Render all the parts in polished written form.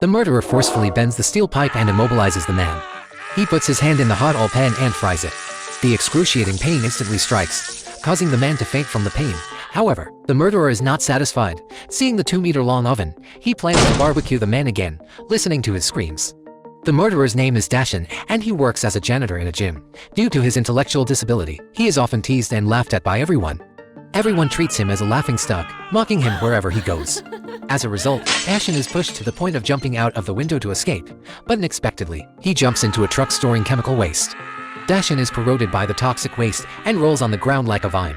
The murderer forcefully bends the steel pipe and immobilizes the man. He puts his hand in the hot oil pan and fries it. The excruciating pain instantly strikes, causing the man to faint from the pain. However, the murderer is not satisfied. Seeing the 2-meter-long oven, he plans to barbecue the man again, listening to his screams. The murderer's name is Dashan, and he works as a janitor in a gym. Due to his intellectual disability, he is often teased and laughed at by everyone. Everyone treats him as a laughingstock, mocking him wherever he goes. As a result, Dashan is pushed to the point of jumping out of the window to escape, but unexpectedly, he jumps into a truck storing chemical waste. Dashan is corroded by the toxic waste and rolls on the ground like a vine.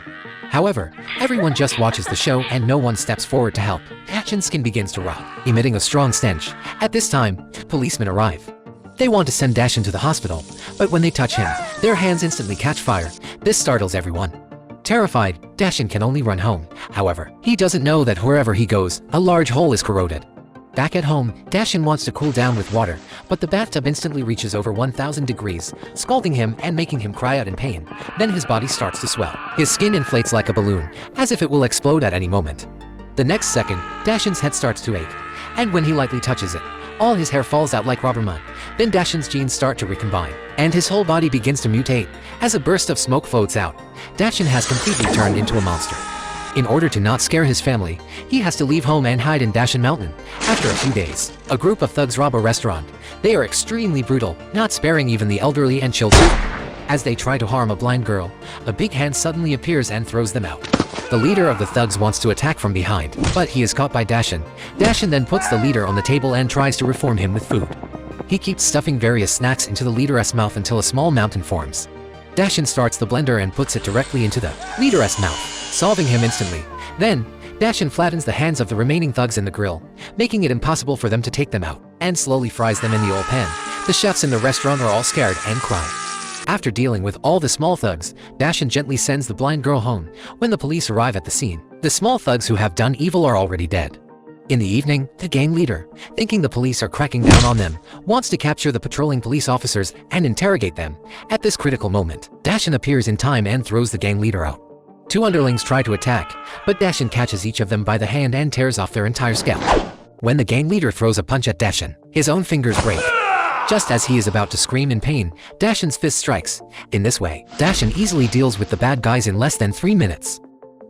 However, everyone just watches the show and no one steps forward to help. Dashan's skin begins to rot, emitting a strong stench. At this time, policemen arrive. They want to send Dashan to the hospital, but when they touch him, their hands instantly catch fire. This startles everyone. Terrified, Dashan can only run home. However, he doesn't know that wherever he goes, a large hole is corroded. Back at home, Dashan wants to cool down with water, but the bathtub instantly reaches over 1000 degrees, scalding him and making him cry out in pain. Then his body starts to swell. His skin inflates like a balloon, as if it will explode at any moment. The next second, Dashan's head starts to ache, and when he lightly touches it, all his hair falls out like rubber mud. Then Dashan's genes start to recombine, and his whole body begins to mutate. As a burst of smoke floats out, Dashan has completely turned into a monster. In order to not scare his family, he has to leave home and hide in Dashan Mountain. After a few days, a group of thugs rob a restaurant. They are extremely brutal, not sparing even the elderly and children. As they try to harm a blind girl, a big hand suddenly appears and throws them out. The leader of the thugs wants to attack from behind, but he is caught by Dashan. Dashan then puts the leader on the table and tries to reform him with food. He keeps stuffing various snacks into the leader's mouth until a small mountain forms. Dashan starts the blender and puts it directly into the leader's mouth, solving him instantly. Then, Dashan flattens the hands of the remaining thugs in the grill, making it impossible for them to take them out, and slowly fries them in the oil pan. The chefs in the restaurant are all scared and cry. After dealing with all the small thugs, Dashan gently sends the blind girl home. When the police arrive at the scene, the small thugs who have done evil are already dead. In the evening, the gang leader, thinking the police are cracking down on them, wants to capture the patrolling police officers and interrogate them. At this critical moment, Dashan appears in time and throws the gang leader out. Two underlings try to attack, but Dashan catches each of them by the hand and tears off their entire scalp. When the gang leader throws a punch at Dashan, his own fingers break. Just as he is about to scream in pain, Dashan's fist strikes. In this way, Dashan easily deals with the bad guys in less than 3 minutes.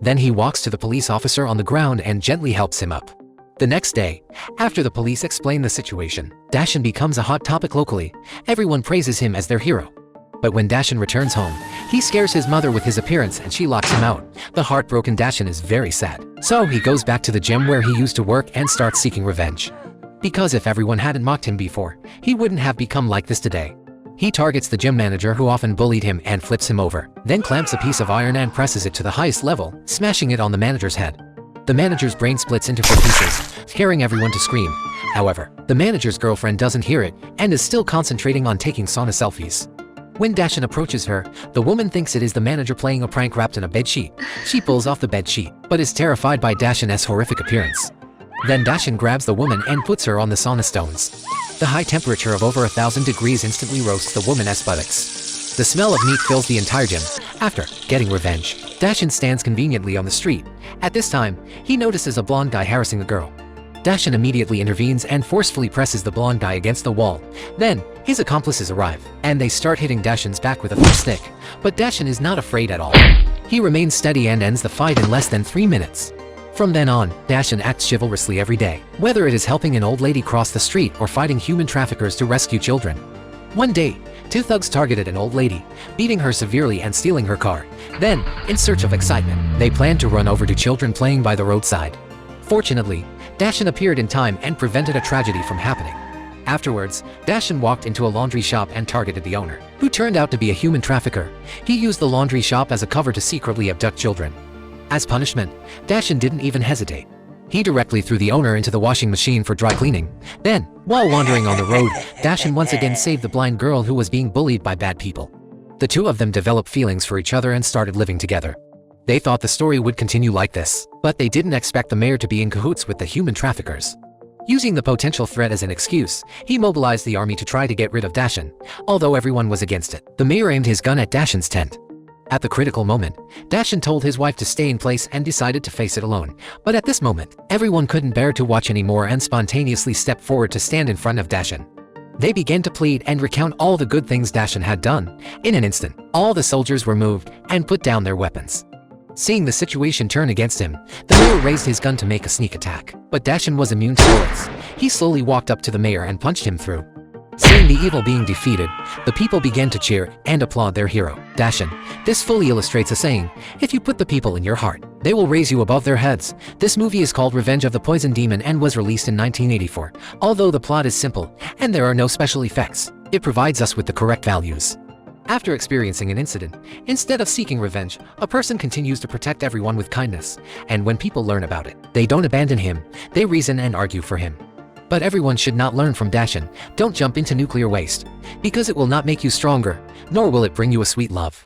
Then he walks to the police officer on the ground and gently helps him up. The next day, after the police explain the situation, Dashan becomes a hot topic locally. Everyone praises him as their hero. But when Dashan returns home, he scares his mother with his appearance and she locks him out. The heartbroken Dashan is very sad. So he goes back to the gym where he used to work and starts seeking revenge. Because if everyone hadn't mocked him before, he wouldn't have become like this today. He targets the gym manager who often bullied him and flips him over, then clamps a piece of iron and presses it to the highest level, smashing it on the manager's head. The manager's brain splits into 4 pieces, scaring everyone to scream. However, the manager's girlfriend doesn't hear it and is still concentrating on taking sauna selfies. When Dashan approaches her, the woman thinks it is the manager playing a prank wrapped in a bedsheet. She pulls off the bedsheet, but is terrified by Dashan's horrific appearance. Then Dashan grabs the woman and puts her on the sauna stones. The high temperature of over 1000 degrees instantly roasts the woman's buttocks. The smell of meat fills the entire gym. After getting revenge, Dashan stands conveniently on the street. At this time, he notices a blonde guy harassing the girl. Dashan immediately intervenes and forcefully presses the blonde guy against the wall. Then, his accomplices arrive, and they start hitting Dashan's back with a foot stick. But Dashan is not afraid at all. He remains steady and ends the fight in less than 3 minutes. From then on, Dashan acts chivalrously every day, whether it is helping an old lady cross the street or fighting human traffickers to rescue children. One day, 2 thugs targeted an old lady, beating her severely and stealing her car. Then, in search of excitement, they planned to run over to children playing by the roadside. Fortunately, Dashan appeared in time and prevented a tragedy from happening. Afterwards, Dashan walked into a laundry shop and targeted the owner, who turned out to be a human trafficker. He used the laundry shop as a cover to secretly abduct children. As punishment, Dashan didn't even hesitate. He directly threw the owner into the washing machine for dry cleaning. Then, while wandering on the road, Dashan once again saved the blind girl who was being bullied by bad people. The two of them developed feelings for each other and started living together. They thought the story would continue like this, but they didn't expect the mayor to be in cahoots with the human traffickers. Using the potential threat as an excuse, he mobilized the army to try to get rid of Dashan. Although everyone was against it, the mayor aimed his gun at Dashan's tent. At the critical moment, Dashan told his wife to stay in place and decided to face it alone. But at this moment, everyone couldn't bear to watch anymore and spontaneously stepped forward to stand in front of Dashan. They began to plead and recount all the good things Dashan had done. In an instant, all the soldiers were moved and put down their weapons. Seeing the situation turn against him, the mayor raised his gun to make a sneak attack. But Dashan was immune to bullets. He slowly walked up to the mayor and punched him through. Seeing the evil being defeated, the people began to cheer and applaud their hero, Dashan. This fully illustrates a saying, if you put the people in your heart, they will raise you above their heads. This movie is called Revenge of the Poison Demon and was released in 1984. Although the plot is simple and there are no special effects, it provides us with the correct values. After experiencing an incident, instead of seeking revenge, a person continues to protect everyone with kindness. And when people learn about it, they don't abandon him, they reason and argue for him. But everyone should not learn from Dashan. Don't jump into nuclear waste, because it will not make you stronger, nor will it bring you a sweet love.